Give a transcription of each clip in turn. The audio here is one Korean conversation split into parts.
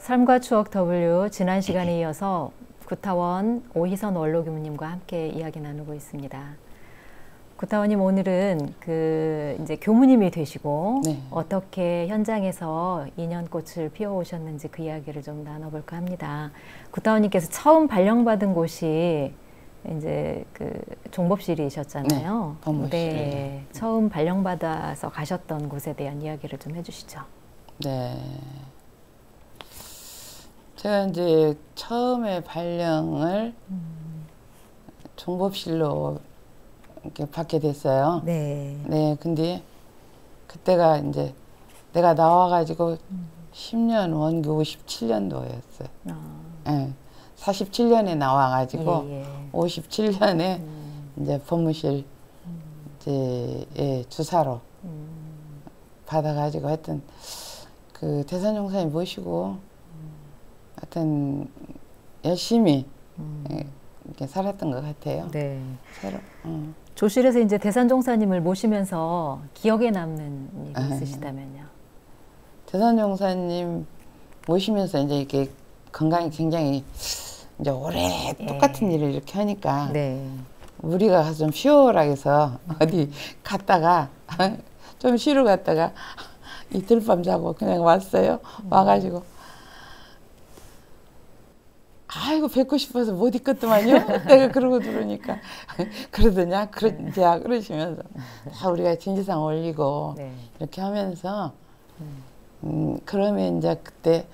삶과 추억 W 지난 시간에 이어서 구타원 오희선 원로교무님과 함께 이야기 나누고 있습니다. 구타원님 오늘은 이제 교무님이 되시고 네. 어떻게 현장에서 인연꽃을 피워오셨는지 그 이야기를 좀 나눠볼까 합니다. 구타원님께서 처음 발령받은 곳이 이제 종법실이셨잖아요. 네, 법무실. 네, 처음 발령받아서 가셨던 곳에 대한 이야기를 좀 해주시죠. 네. 제가 이제 처음에 발령을 종법실로 이렇게 받게 됐어요. 네. 네, 근데 그때가 이제 내가 나와가지고 10년 원교 57년도였어요. 네, 47년에 나와가지고 예, 예. 57년에 이제 법무실 이제 주사로 받아가지고 하여튼 그 대산종사님 모시고 하여튼 열심히 이렇게 살았던 것 같아요. 네. 새로. 조실에서 이제 대산종사님을 모시면서 기억에 남는 일이 있으시다면요. 대산종사님 모시면서 이제 이렇게 건강이 굉장히 이제 오래 똑같은 일을 이렇게 하니까 네. 우리가 가서 좀 쉬어라 해서 어디 갔다가 좀 쉬러 갔다가 이틀밤 자고 그냥 왔어요. 와가지고 아이고 뵙고 싶어서 못 있겠더만요. 내가 그러고 들으니까 그러더냐 그러냐 그러시면서 다 우리가 진지상 올리고 네. 이렇게 하면서 그러면 이제 그때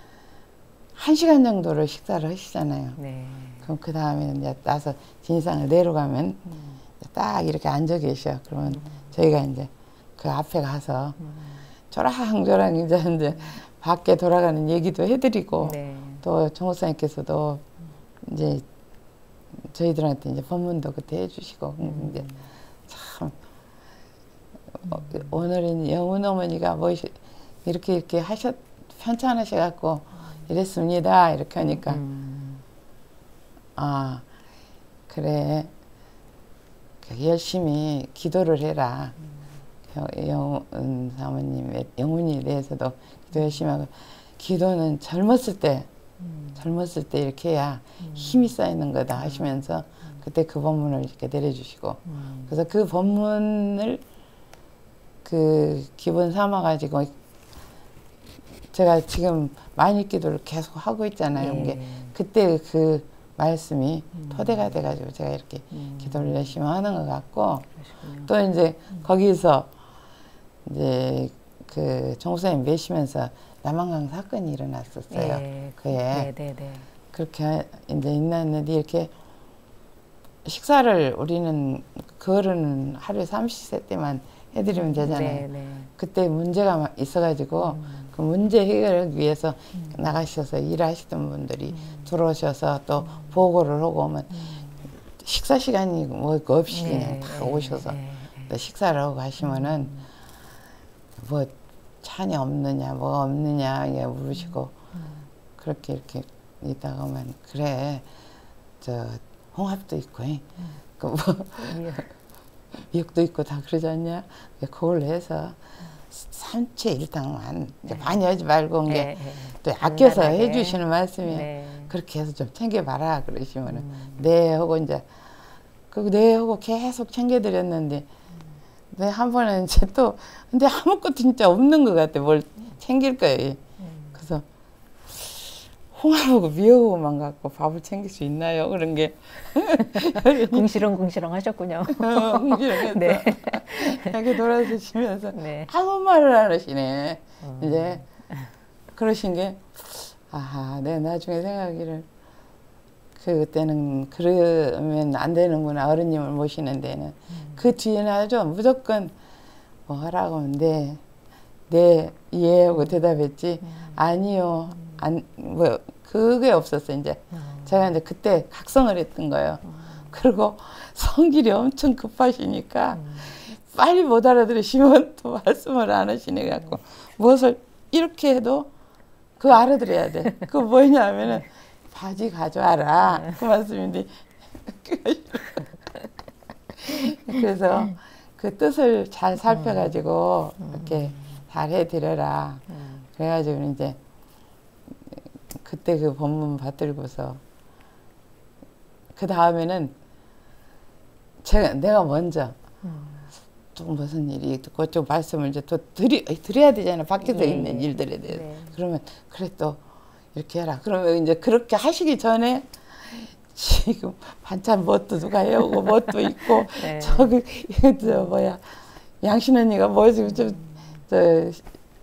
1시간 정도를 식사를 하시잖아요. 네. 그럼 그 다음에 이제 나서 진지상을 내려가면 딱 이렇게 앉아 계셔. 그러면 저희가 이제 그 앞에 가서 조랑조랑 이제 밖에 돌아가는 얘기도 해드리고 네. 또 정호사님께서도 이제 저희들한테 이제 법문도 그때 해주시고 이제 참 오늘은 영훈 어머니가 뭐 이렇게 편찮으셔갖고 이랬습니다. 이렇게 하니까 아 그래 열심히 기도를 해라. 영훈 사모님의 영훈이에 대해서도 기도 열심히 하고 기도는 젊었을 때 이렇게 해야 힘이 쌓이는 거다 하시면서 그때 그 법문을 이렇게 내려주시고 그래서 그 법문을 그 기본 삼아가지고 제가 지금 만일기도를 계속 하고 있잖아요. 예. 그때 그 말씀이 토대가 돼가지고 제가 이렇게 기도를 열심히 하는 것 같고 그러시군요. 또 이제 거기서 이제 그 정수님 매시면서 남한강 사건이 일어났었어요. 예. 그에 네, 네, 네. 그렇게 이제 있었는데 이렇게 식사를 우리는 그거는 하루에 30세 때만 해드리면 되잖아요. 네, 네. 그때 문제가 있어가지고 그 문제 해결을 위해서 나가셔서 일하시던 분들이 들어오셔서 또 보고를 하고 오면 식사 시간이 뭐 없이 그냥 다 오셔서 또 식사를 하고 가시면은 뭐 찬이 없느냐 뭐 없느냐 물으시고 그렇게 이렇게 있다가만 그래 저 홍합도 있고 그 뭐 미역도 있고 다 그러지 않냐 그걸로 해서 삼체 일당만 많이 하지 말고 온 게 또 아껴서 해주시는 말씀이 그렇게 해서 좀 챙겨봐라 그러시면은 네 하고 이제 그 네 하고 계속 챙겨드렸는데 네, 한 번은 이제 또 근데 아무것도 진짜 없는 것 같아. 뭘 챙길 거예요. 그래서 홍합하고 미역하고만 갖고 밥을 챙길 수 있나요? 그런 게 궁시렁궁시렁 하셨군요. 궁시렁해서 네. 이렇게 돌아서시면서 네. 아무 말을 안 하시네. 이제 그러신 게 아하, 내가 나중에 생각하기를 그때는 그러면 안 되는구나. 어른님을 모시는 데는 그 뒤에는 아주 무조건 뭐 하라고 하면 네 이해하고 대답했지 아니요 뭐 그게 없었어. 이제 제가 이제 그때 각성을 했던 거예요. 그리고 성질이 엄청 급하시니까 빨리 못 알아들으시면 또 말씀을 안 하시네 갖고 무엇을 이렇게 해도 그거 알아들어야 돼. 그거 뭐냐 하면은 바지 가져와라. 그 말씀인데 그래서 그 뜻을 잘 살펴가지고 이렇게 잘 해드려라. 그래가지고 이제 그때 그 법문 받들고서 그 다음에는 내가 먼저 또 무슨 일이 그쪽 말씀을 이제 또 드려야 되잖아요. 밖에서 있는 일들에 대해서. 그러면 그래 또 이렇게 해라. 그러면 이제 그렇게 하시기 전에 지금 반찬 뭣도 누가 해오고 뭣도 있고 저기 저 뭐야 양신 언니가 뭐 좀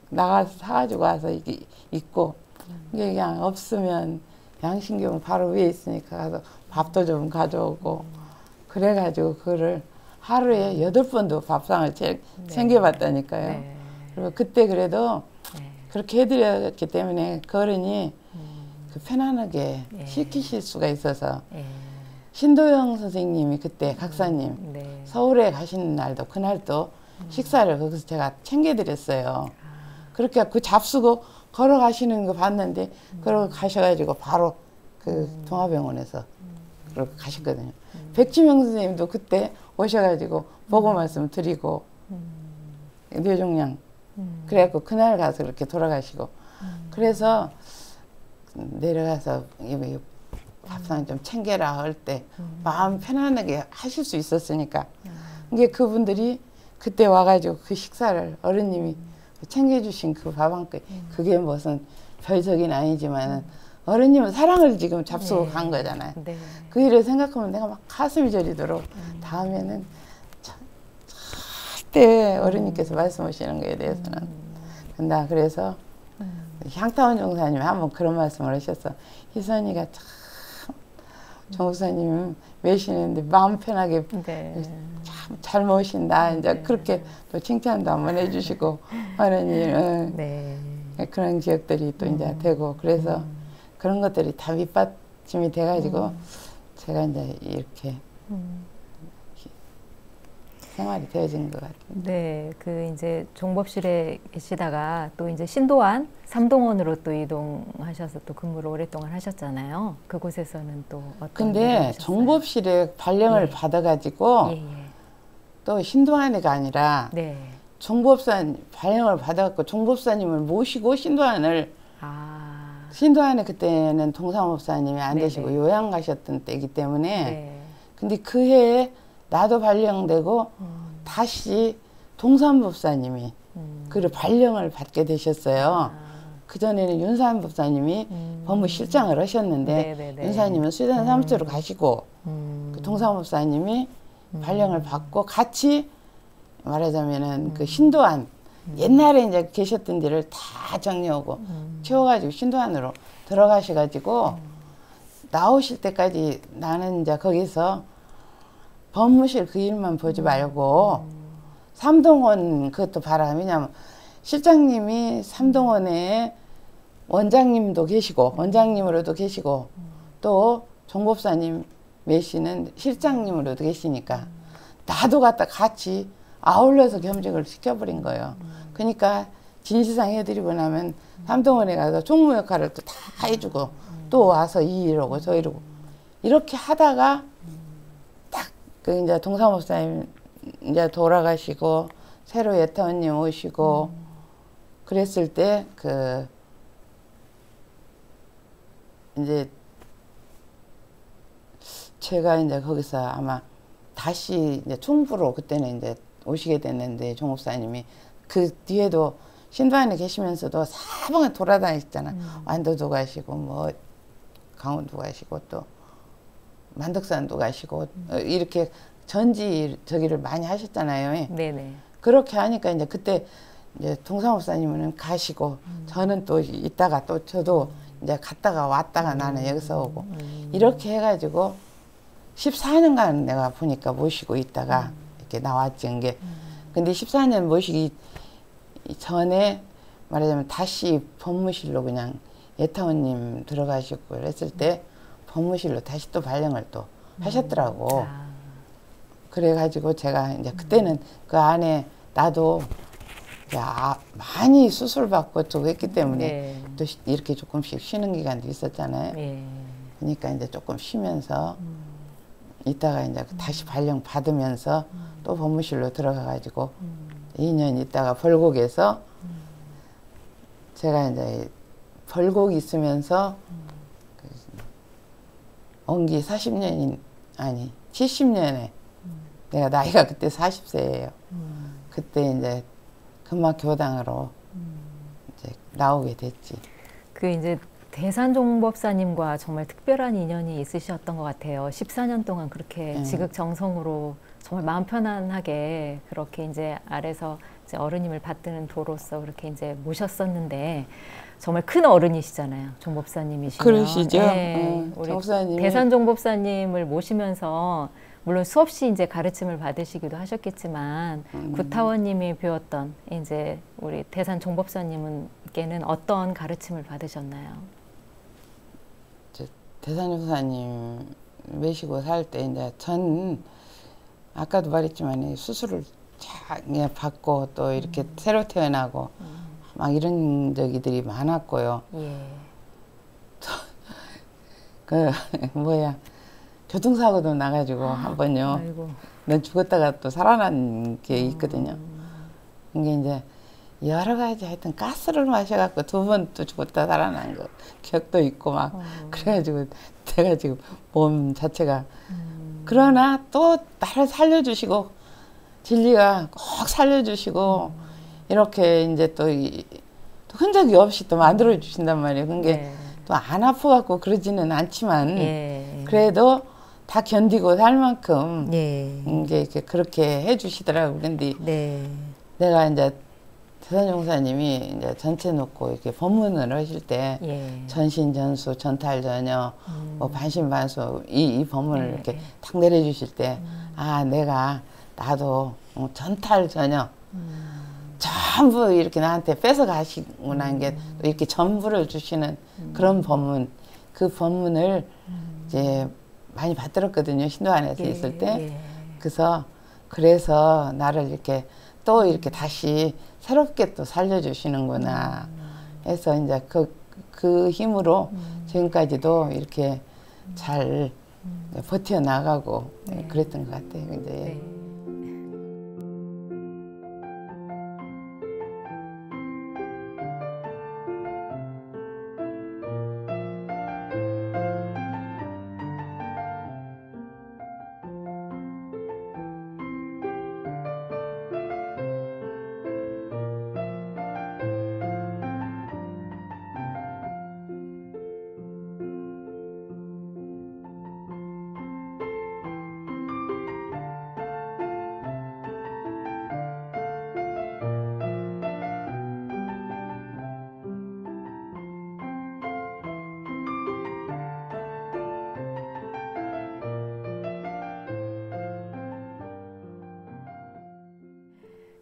나가서 사가지고 와서 이게 있고 이게 그냥 없으면 양신경은 바로 위에 있으니까 가서 밥도 좀 가져오고 그래가지고 그거를 하루에 8번도 밥상을 챙겨봤다니까요. 그리고 그때 그래도 그렇게 해드렸기 때문에 그 어른이 그 편안하게 시키실 수가 있어서 신도영 선생님이 그때 각사님 서울에 가시는 날도 그날도 식사를 거기서 제가 챙겨드렸어요. 그렇게 그 잡수고 걸어가시는 거 봤는데 그러고 가셔가지고 바로 그 동아병원에서 그러고 가셨거든요. 백지명 선생님도 그때 오셔가지고 보고 말씀 드리고 뇌종양 그래갖고 그날 가서 그렇게 돌아가시고 그래서 내려가서 밥상 좀 챙겨라 할 때 마음 편안하게 하실 수 있었으니까 이게 그분들이 그때 와가지고 그 식사를 어른님이 챙겨주신 그 밥 한 그릇 그게 무슨 별적인 아니지만은 어른님은 사랑을 지금 잡수고 간 거잖아요. 그 일을 생각하면 내가 막 가슴이 저리도록 다음에는 절대 어른님께서 말씀하시는 거에 대해서는 나 그래서 향타원 종사님이 한번 그런 말씀을 하셨어. 희선이가 참 종사님 외시는데 마음 편하게 참 잘 모신다. 이제 그렇게 또 칭찬도 한번 해주시고 하는 일, 그런 기억들이 또 이제 되고 그래서 그런 것들이 다 밑받침이 돼가지고 제가 이제 이렇게 생활이 되어진 것 같아요. 네, 그 이제 종법실에 계시다가 또 이제 신도안 삼동원으로 또 이동하셔서 또 근무를 오랫동안 하셨잖아요. 그곳에서는 또 어떤 근데 종법실에 발령을 받아가지고 또 신도안회가 아니라 종법산 발령을 받아갖고 종법사님을 모시고 신도안을 신도안회 그때는 동사법사님이 안 되시고 요양 가셨던 때이기 때문에 근데 그 해에 나도 발령되고 다시 동산법사님이 그 발령을 받게 되셨어요. 그전에는 윤산 법사님이 법무실장을 하셨는데 윤사님은 수련 사무처로 가시고 그 동산법사님이 발령을 받고 같이 말하자면은 그 신도안 옛날에 이제 계셨던 데를 다 정리하고 치워가지고 신도안으로 들어가셔가지고 나오실 때까지 나는 이제 거기서 법무실 그 일만 보지 말고 삼동원 그것도 봐라. 왜냐면 실장님이 삼동원에 원장님도 계시고 원장님으로도 계시고 또 종법사님 매시는 실장님으로도 계시니까 나도 갖다 같이 아울러서 겸직을 시켜버린 거예요. 그러니까 진시상 해드리고 나면 삼동원에 가서 총무 역할을 또 다 해주고 또 와서 이 이러고 저 이러고 이렇게 하다가 딱 그 이제 동사목사님 이제 돌아가시고 새로 예타원님 오시고 그랬을 때 그 이제 제가 이제 거기서 아마 다시 이제 총부로 그때는 이제 오시게 됐는데 종목사님이 그 뒤에도 신도안에 계시면서도 사방에 돌아다니셨잖아. 완도도 가시고 뭐 강원도 가시고 또 만덕산도 가시고 이렇게 전지 저기를 많이 하셨잖아요. 네네. 그렇게 하니까 이제 그때 이제 동사목사님은 가시고 저는 또 있다가 또 저도 이제 갔다가 왔다가 나는 여기서 오고 이렇게 해가지고 14년간 내가 보니까 모시고 있다가 이렇게 나왔지 게. 근데 14년 모시기 전에 말하자면 다시 법무실로 그냥 예타원님 들어가시고 그랬을 때 법무실로 다시 또 발령을 또 하셨더라고. 그래가지고 제가 이제 그때는 그 안에 나도 많이 수술받고 또 했기 때문에 또 이렇게 조금씩 쉬는 기간도 있었잖아요. 그러니까 이제 조금 쉬면서 이따가 이제 다시 발령 받으면서 또 법무실로 들어가가지고 2년 있다가 벌곡에서 제가 이제 벌곡 있으면서 on기 40년이 아니 70년에 내가 나이가 그때 40세예요. 그때 이제 금마교당으로 이제 나오게 됐지. 그 이제 대산종법사님과 정말 특별한 인연이 있으셨던 것 같아요. 14년 동안 그렇게 지극정성으로 정말 마음 편안하게 그렇게 이제 아래서 이제 어르님을 받드는 도로서 그렇게 이제 모셨었는데 정말 큰 어른이시잖아요. 종법사님이시면. 그러시죠. 우리 종법사님이 대산종법사님을 모시면서 물론 수없이 이제 가르침을 받으시기도 하셨겠지만 구타원님이 배웠던 이제 우리 대산종법사님께는 어떤 가르침을 받으셨나요? 대산종사님 모시고 살 때 이제 전 아까도 말했지만 수술을 잘 받고 또 이렇게 새로 태어나고 막 이런 저기들이 많았고요. 예. 그 뭐야 교통사고도 나가지고 한 번요. 아이고. 넌 죽었다가 또 살아난 게 있거든요. 이게 이제 여러 가지 하여튼 가스를 마셔갖고 2번 또 죽었다 살아난 거 기억도 있고 막 그래가지고 제가 지금 몸 자체가 그러나 또 나를 살려주시고 진리가 꼭 살려주시고 이렇게 이제 또 흔적이 없이 또 만들어 주신단 말이에요. 그게 또 안 아프갖고 그러지는 않지만 그래도 다 견디고 살 만큼 이제 이렇게 그렇게 해주시더라고. 그런데 내가 이제 대산종사님이 이제 전체 놓고 이렇게 법문을 하실 때 전신전수, 전탈전혀, 뭐 반신반수 이 법문을 이렇게 탁 내려주실 때 아 내가 나도 전탈전혀 전부 이렇게 나한테 뺏어 가시고 난 게 이렇게 전부를 주시는 그런 법문, 그 법문을 이제 많이 받들었거든요. 신도 안에서 있을 때. 그래서 나를 이렇게 또 이렇게 다시 새롭게 또 살려주시는구나 해서 이제 그 힘으로 지금까지도 이렇게 잘 버텨나가고 그랬던 것 같아요. 이제.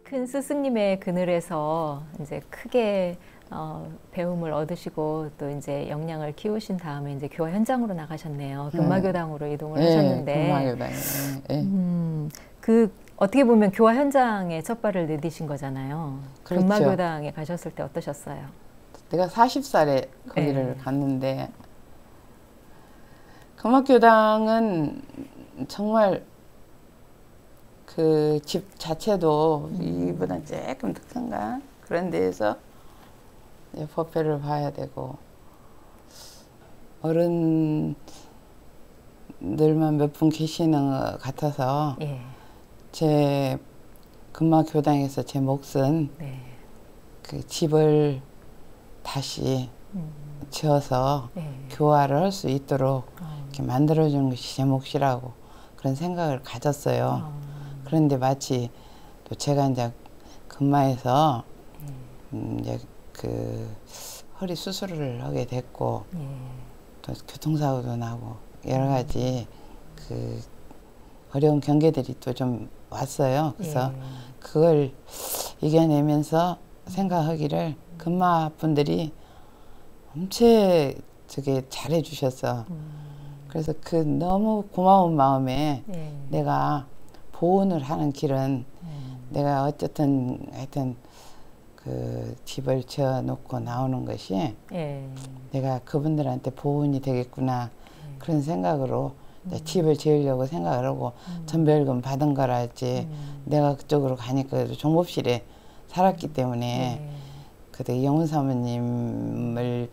큰 스승님의 그늘에서 이제 크게 배움을 얻으시고 또 이제 역량을 키우신 다음에 이제 교화 현장으로 나가셨네요. 금마교당으로 이동을 하셨는데. 금마교당에. 그 어떻게 보면 교화 현장에 첫 발을 내디신 거잖아요. 그렇죠. 금마교당에 가셨을 때 어떠셨어요? 내가 40살에 거기를 갔는데 금마교당은 정말 그 집 자체도 이보다 조금 득한가 그런 데에서 법회를 봐야 되고 어른들만 몇 분 계시는 것 같아서 제 금마교당에서 제 몫은 그 집을 다시 지어서 교화를 할 수 있도록 이렇게 만들어주는 것이 제 몫이라고 그런 생각을 가졌어요. 그런데 마치 또 제가 이제 금마에서 이제 그 허리 수술을 하게 됐고 또 교통사고도 나고 여러 가지 그 어려운 경계들이 또 좀 왔어요. 그래서 그걸 이겨내면서 생각하기를 금마 분들이 엄청 저게 잘해 주셨어. 그래서 그 너무 고마운 마음에 내가 보온을 하는 길은 내가 어쨌든 하여튼 그 집을 지어 놓고 나오는 것이 내가 그분들한테 보온이 되겠구나 그런 생각으로 집을 지으려고 생각을 하고 전별금 받은 거랄지 내가 그쪽으로 가니까 종법실에 살았기 때문에 그때 영훈 사모님을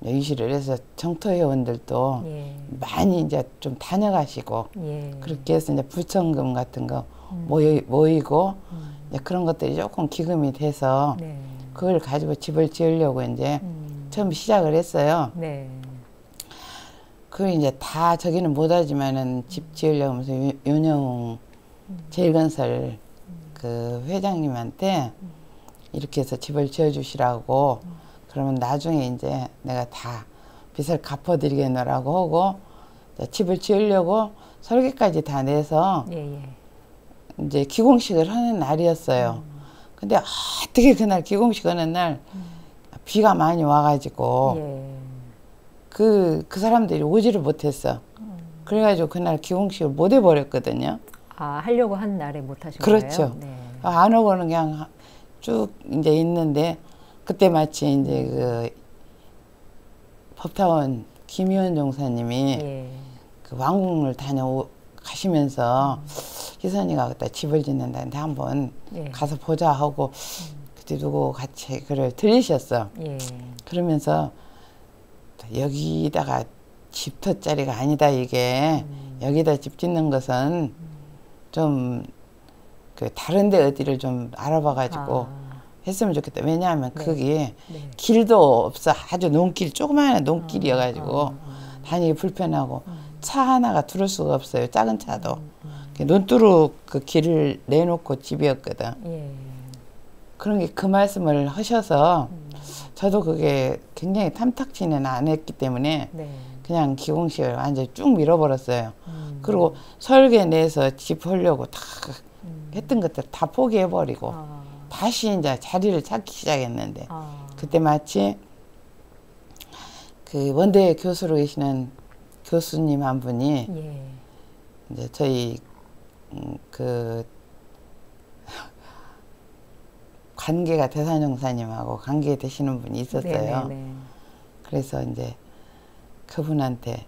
유시를 해서 정토 회원들도 예. 많이 이제 좀 다녀가시고 예. 그렇게 해서 이제 부천금 같은 거 모이고 이제 그런 것들이 조금 기금이 돼서 네. 그걸 가지고 집을 지으려고 이제 처음 시작을 했어요. 네. 그걸 이제 다 저기는 못하지만은 집 지으려고 하면서 윤영 제일건설 그 회장님한테 이렇게 해서 집을 지어주시라고 그러면 나중에 이제 내가 다 빚을 갚아드리겠노라고 하고 집을 지으려고 설계까지 다 내서 예. 예. 이제 기공식을 하는 날이었어요. 근데 어떻게 그날 기공식 하는 날 비가 많이 와가지고 예. 그 사람들이 오지를 못했어. 그래가지고 그날 기공식을 못 해버렸거든요. 아, 하려고 한 날에 못 하신 그렇죠. 거예요? 네. 안 오고는 그냥 쭉 이제 있는데 그때 마치 이제 그 법타원 김희원 종사님이 예. 그 왕궁을 가시면서 희선이가 그때 집을 짓는다는데 한번 예. 가서 보자 하고 그때 누구 같이 글을 들리셨어. 예. 그러면서 여기다가 집터짜리가 아니다 이게 여기다 집 짓는 것은 좀 그 다른데 어디를 좀 알아봐가지고 했으면 좋겠다. 왜냐하면 네. 그게 네. 길도 없어. 아주 논길 조그마한 논길이어가지고 다니기 불편하고 차 하나가 들을 수가 없어요. 작은 차도. 논두루 그 길을 내놓고 집이었거든. 예. 그런 게 그 말씀을 하셔서 저도 그게 굉장히 탐탁지는 안 했기 때문에 네. 그냥 기공식을 완전히 쭉 밀어버렸어요. 그리고 설계 내서 집 하려고 다 했던 것들 다 포기해버리고 다시 이제 자리를 찾기 시작했는데 그때 마치 그 원대 교수로 계시는 교수님 한 분이 예. 이제 저희 그 관계가 대산정사님하고 관계되시는 분이 있었어요. 네네네. 그래서 이제 그분한테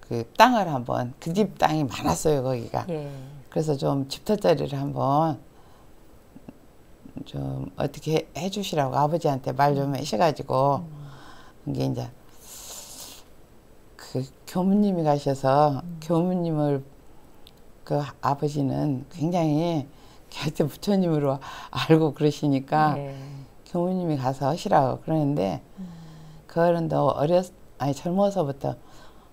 그 땅을 한번 그 집 땅이 많았어요 거기가. 예. 그래서 좀 집터짜리를 한번 좀 어떻게 해주시라고 아버지한테 말 좀 하셔가지고 이게 이제 그 교무님이 가셔서 교무님을 그 아버지는 굉장히 걔한테 부처님으로 알고 그러시니까 예. 교무님이 가서 하시라고 그러는데 그 어른도 젊어서부터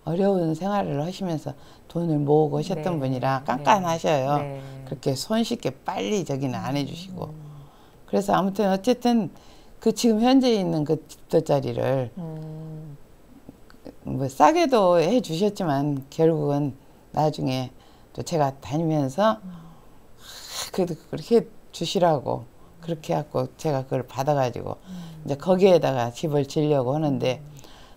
어려운 생활을 하시면서 돈을 모으고 하셨던 네. 분이라 깐깐하셔요. 네. 그렇게 손쉽게 빨리 저기는 안 해주시고. 그래서 아무튼 어쨌든 그 지금 현재 있는 그 집터짜리를 뭐 싸게도 해주셨지만 결국은 나중에 또 제가 다니면서 그래도 그렇게 주시라고 그렇게 해갖고 제가 그걸 받아가지고 이제 거기에다가 집을 지으려고 하는데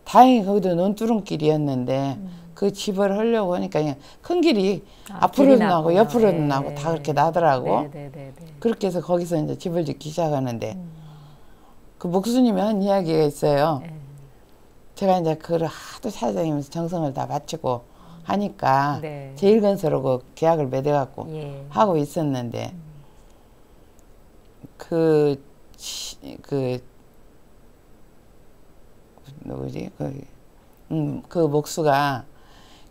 다행히 거기도 논두렁길이었는데 그 집을 하려고 하니까 그냥 큰 길이 앞으로도 나고 옆으로도 네. 나고 다 그렇게 나더라고. 네네네. 그렇게 해서 거기서 이제 집을 짓기 시작하는데 그 목수님이 한 이야기가 있어요. 네. 제가 이제 그걸 하도 찾아다니면서 정성을 다 바치고 하니까 네. 제일건설하고 계약을 맺어갖고 예. 하고 있었는데 누구지? 그 목수가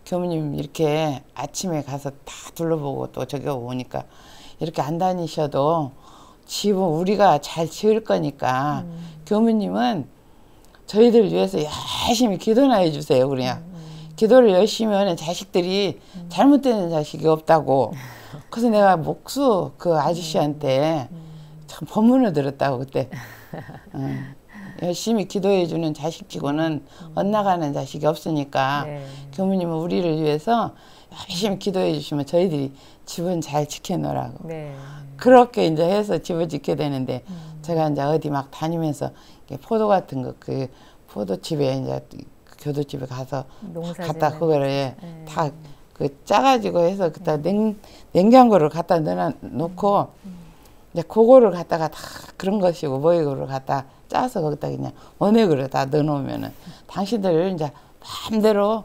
교무님 이렇게 아침에 가서 다 둘러보고 또 저기 오니까 이렇게 안 다니셔도 집은 우리가 잘 지을 거니까 교무님은 저희들 위해서 열심히 기도나 해주세요. 그냥 기도를 열심히 하는 자식들이 잘못되는 자식이 없다고. 그래서 내가 목수 그 아저씨한테 참 법문을 들었다고 그때. 열심히 기도해주는 자식치고는 엇나가는 자식이 없으니까 네. 교무님은 우리를 위해서 열심히 기도해 주시면 저희들이 집은 잘 지켜놓으라고. 네. 그렇게 이제 해서 집을 짓게 되는데 제가 이제 어디 막 다니면서 포도 같은 거 그 포도집에 이제 교도집에 가서 갖다 그거를 다 그 짜가지고 해서 그다 냉장고를 갖다 넣어놓고 이제 그거를 갖다가 다 그런 것이고 뭐이거를 갖다 짜서 거기다 그냥 원액으로 다 넣어놓으면은 당신들 이제 마음대로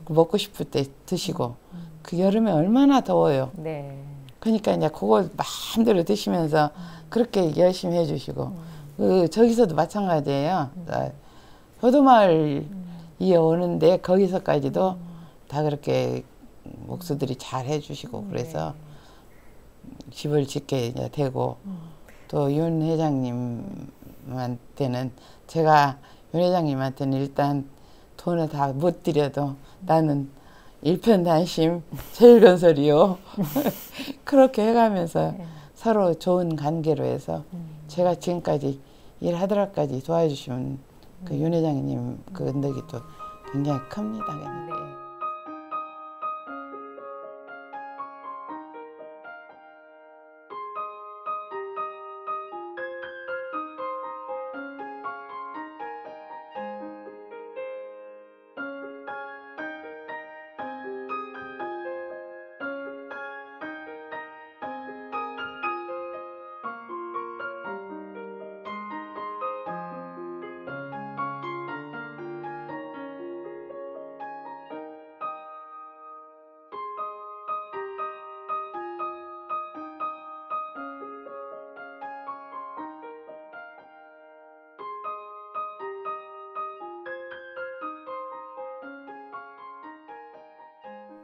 먹고 싶을 때 드시고 그 여름에 얼마나 더워요. 네. 그러니까 이제 그걸 마음대로 드시면서 그렇게 열심히 해주시고 그 저기서도 마찬가지예요. 효도마을 이어오는데 거기서까지도 다 그렇게 목수들이 잘 해주시고 그래서 집을 짓게 이제 되고 또 윤 회장님한테는 제가 윤 회장님한테는 일단 돈을 다 못 드려도 나는 일편단심 제일건설이요. 그렇게 해가면서 서로 좋은 관계로 해서 제가 지금까지 일하더라까지 도와주시면 그 윤 회장님 그 은덕이 또 굉장히 큽니다.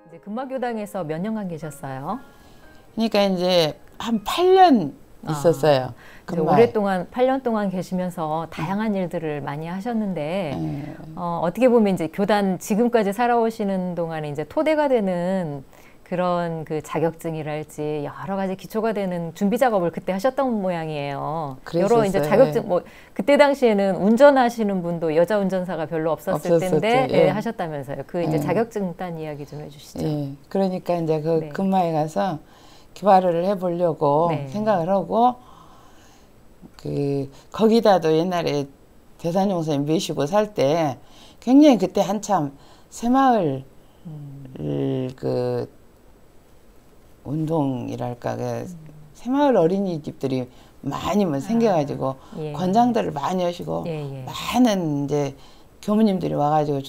이제 금마교당에서 몇 년간 계셨어요? 그러니까 이제 한 8년 있었어요. 오랫동안 8년 동안 계시면서 다양한 일들을 많이 하셨는데 어떻게 보면 이제 교단 지금까지 살아오시는 동안에 이제 토대가 되는 그런 그 자격증이랄지 여러 가지 기초가 되는 준비 작업을 그때 하셨던 모양이에요. 그랬었어요. 여러 이제 자격증 뭐 그때 당시에는 운전하시는 분도 여자 운전사가 별로 없었을 때인데 예. 하셨다면서요. 그 이제 자격증 딴 이야기 좀 해주시죠. 예. 그러니까 이제 그 금마에 가서 기발을 해보려고 생각을 하고 그 거기다도 옛날에 대산용사님 모시고 살 때 굉장히 그때 한참 새마을 그 운동이랄까 그 새마을 어린이집들이 많이 생겨가지고 권장들을 많이 하시고 많은 이제 교무님들이 와가지고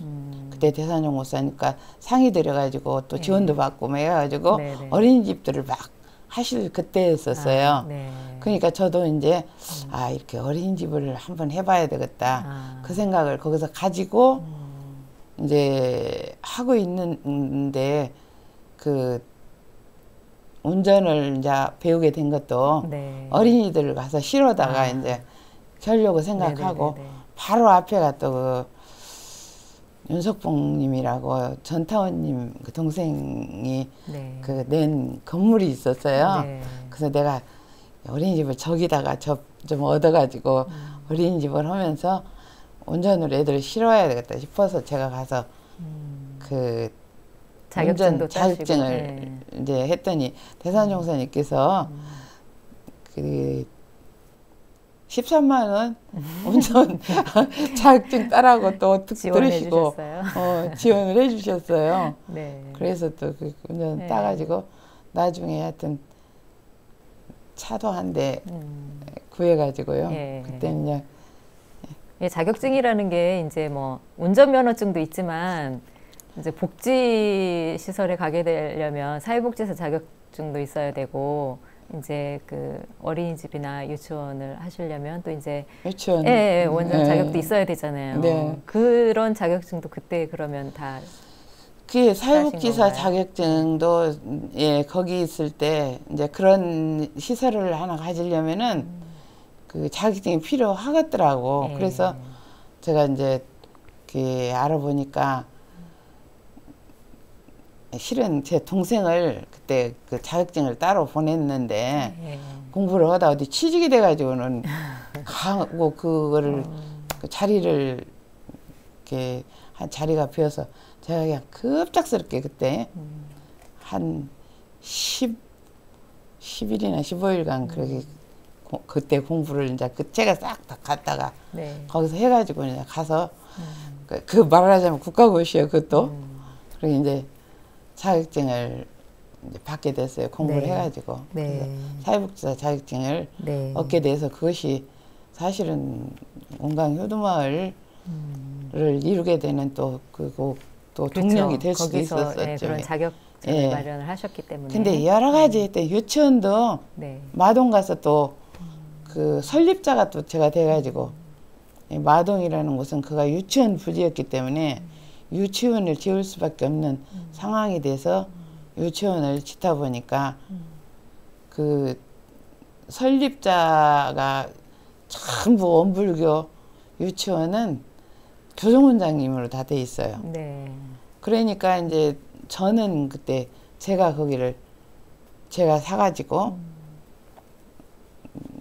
그때 대산용 목사니까 상의 드려가지고 또 지원도 받고 막 해가지고 어린이집들을 막 하실 그때였었어요. 그러니까 저도 이제 아 이렇게 어린이집을 한번 해봐야 되겠다 그 생각을 거기서 가지고 이제 하고 있는데 그 운전을 이제 배우게 된 것도 어린이들을 가서 실어다가 이제 하려고 생각하고 바로 앞에가 또 그 윤석봉님이라고 전타원님 그 동생이 그 낸 건물이 있었어요. 그래서 내가 어린이집을 저기다가 좀 얻어가지고 어린이집을 하면서 운전으로 애들을 실어야 되겠다 싶어서 제가 가서 그 자격증을 이제 했더니 대산용사님께서 그 13만 원 운전 자격증 따라고 또 들으시고 지원을 해주셨어요. 그래서 또 그 운전 따가지고 나중에 하여튼 차도 한 대 구해가지고요. 그때는 자격증이라는 게 이제 뭐 운전면허증도 있지만 이제 복지 시설에 가게 되려면 사회복지사 자격증도 있어야 되고 이제 그 어린이집이나 유치원을 하시려면 또 이제 유치원 원장 자격도 있어야 되잖아요. 그런 자격증도 그때 그러면 다 그 사회복지사 자격증도 거기 있을 때 이제 그런 시설을 하나 가지려면은 그 자격증이 필요하겠더라고. 그래서 제가 이제 그 알아보니까 실은 제 동생을 그때 그 자격증을 따로 보냈는데 공부를 하다 어디 취직이 돼가지고는 가고 그거를 그 자리를 이렇게 한 자리가 비어서 제가 그냥 급작스럽게 그때 한 10일이나 15일간 그렇게 그때 공부를 이제 그 제가 싹 다 갔다가 거기서 해가지고 이제 가서 그 말하자면 국가고시요 그것도 그리고 이제 자격증을 이제 받게 됐어요. 공부를 해가지고 그래서 사회복지사 자격증을 얻게 돼서 그것이 사실은 온강 효도마을을 이루게 되는 또 또 동력이 될 수도 있었었죠. 그런 자격증을 마련을 하셨기 때문에. 근데 여러 가지 때 유치원도 마동 가서 또 그 설립자가 또 제가 돼가지고 이 마동이라는 곳은 그가 유치원 부지였기 때문에 유치원을 지을 수밖에 없는 상황이 돼서 유치원을 짓다 보니까 그 설립자가 전부 원불교 유치원은 교정원장님으로 다 돼 있어요. 네. 그러니까 이제 저는 그때 제가 거기를 제가 사가지고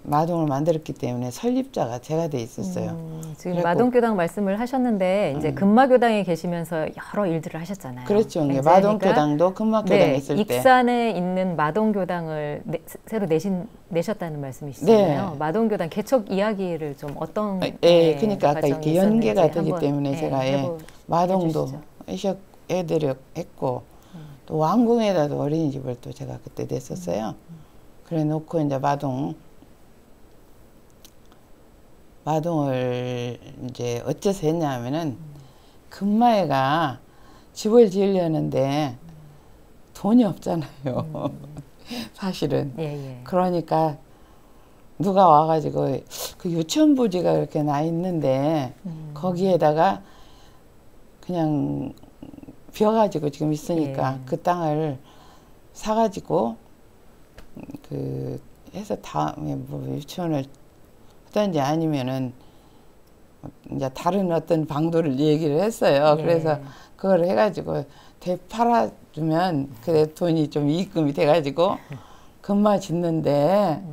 마동을 만들었기 때문에 설립자가 제가 돼 있었어요. 지금 그래갖고, 마동교당 말씀을 하셨는데 이제 금마교당에 계시면서 여러 일들을 하셨잖아요. 그렇죠. 그러니까 마동교당도 금마교당에 네, 있을 때 익산에 있는 마동교당을 새로 내셨다는 말씀이시잖아요. 네. 마동교당 개척 이야기를 좀 어떤 예, 그러니까 아까 과정이 이렇게 연계가 있었는지 되기 한번, 때문에 제가 마동도 해드렸고 또 왕궁에다도 어린이집을 또 제가 그때 냈었어요. 그래 놓고 이제 마동을 이제 어째서 했냐 하면은 금마애가 집을 지으려는데 돈이 없잖아요. 사실은. 예. 그러니까 누가 와가지고 그 유치원 부지가 이렇게 나 있는데 거기에다가 그냥 비어가지고 지금 있으니까 예. 그 땅을 사가지고 그 해서 다음에 뭐 유치원을 하든지 아니면은 이제 다른 어떤 방도를 얘기를 했어요. 예. 그래서 그걸 해가지고 되팔아주면 그래 돈이 좀 이익금이 돼가지고 금마 짓는데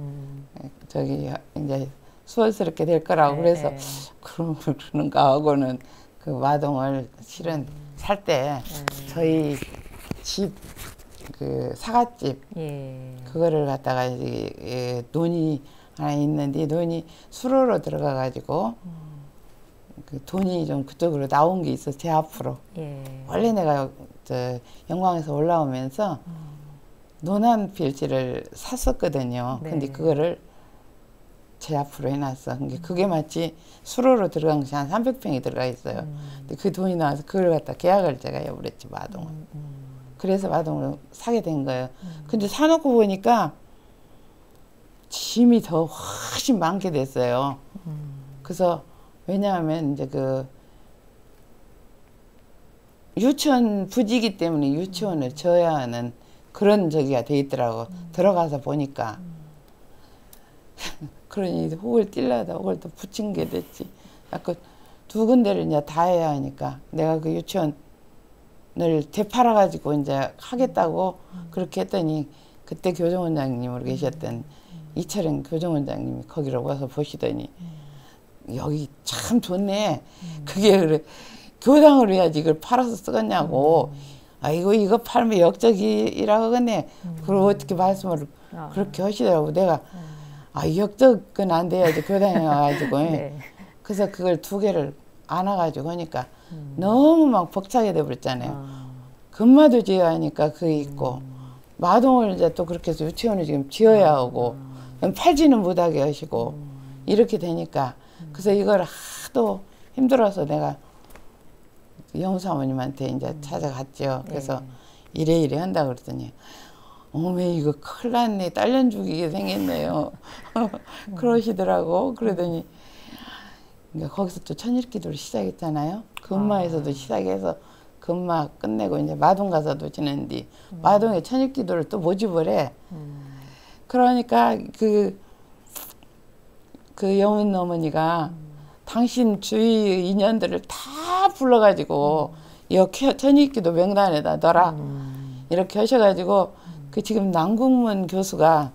저기 이제 수월스럽게 될 거라고 그래서 그런가 하고는 그 마동을 실은 살 때 저희 집 그 사갓집 그거를 갖다가 이제 돈이 하나 있는데 돈이 수로로 들어가 가지고 그 돈이 좀 그쪽으로 나온 게 있어 제 앞으로 원래 내가 저 영광에서 올라오면서 노난 필지를 샀었거든요. 근데 그거를 제 앞으로 해놨어. 그게 마치 수로로 들어간 것이 한 300평이 들어가 있어요. 근데 그 돈이 나와서 그걸 갖다 계약을 제가 해버렸지 마동을. 그래서 마동을 사게 된 거예요. 근데 사놓고 보니까 짐이 더 훨씬 많게 됐어요. 그래서 왜냐하면 이제 그 유치원 부지기 때문에 유치원을 지어야 하는 그런 저기가 돼 있더라고. 들어가서 보니까. 그러니 혹을 뛸려다 혹을 또 붙인 게 됐지. 아까 두 군데를 이제 다 해야 하니까 내가 그 유치원을 되팔아가지고 이제 하겠다고 그렇게 했더니 그때 교정원장님으로 계셨던 이철행 교정원장님이 거기로 와서 보시더니 여기 참 좋네. 그게 그래. 교당으로 해야지 이걸 팔아서 쓰겠냐고. 아이고 이거 팔면 역적이라 하겠네. 그리고 어떻게 말씀을 그렇게 하시더라고. 내가 역적은 안 돼야지 교당에 와가지고. 그래서 그걸 두 개를 안아가지고 하니까 너무 막 벅차게 돼버렸잖아요. 금마도 지어야 하니까 그게 있고 마동을 이제 또 그렇게 해서 유치원을 지금 지어야 하고 팔지는 못하게 하시고 이렇게 되니까 그래서 이걸 하도 힘들어서 내가 영사모님한테 이제 찾아갔죠. 그래서 이래 한다 그랬더니 어메 이거 큰일 났네. 딸년 죽이게 생겼네요. 그러시더라고. 그러더니 거기서 또 천일기도를 시작했잖아요. 금마에서도 시작해서 금마 끝내고 이제 마동 가서도 지냈는데 마동에 천일기도를 또 모집을 해. 그러니까 그 영은 어머니가 당신 주위 인연들을 다 불러가지고 이렇게 천일기도 명단에다 넣어라. 이렇게 하셔가지고 그 지금 남궁문 교수가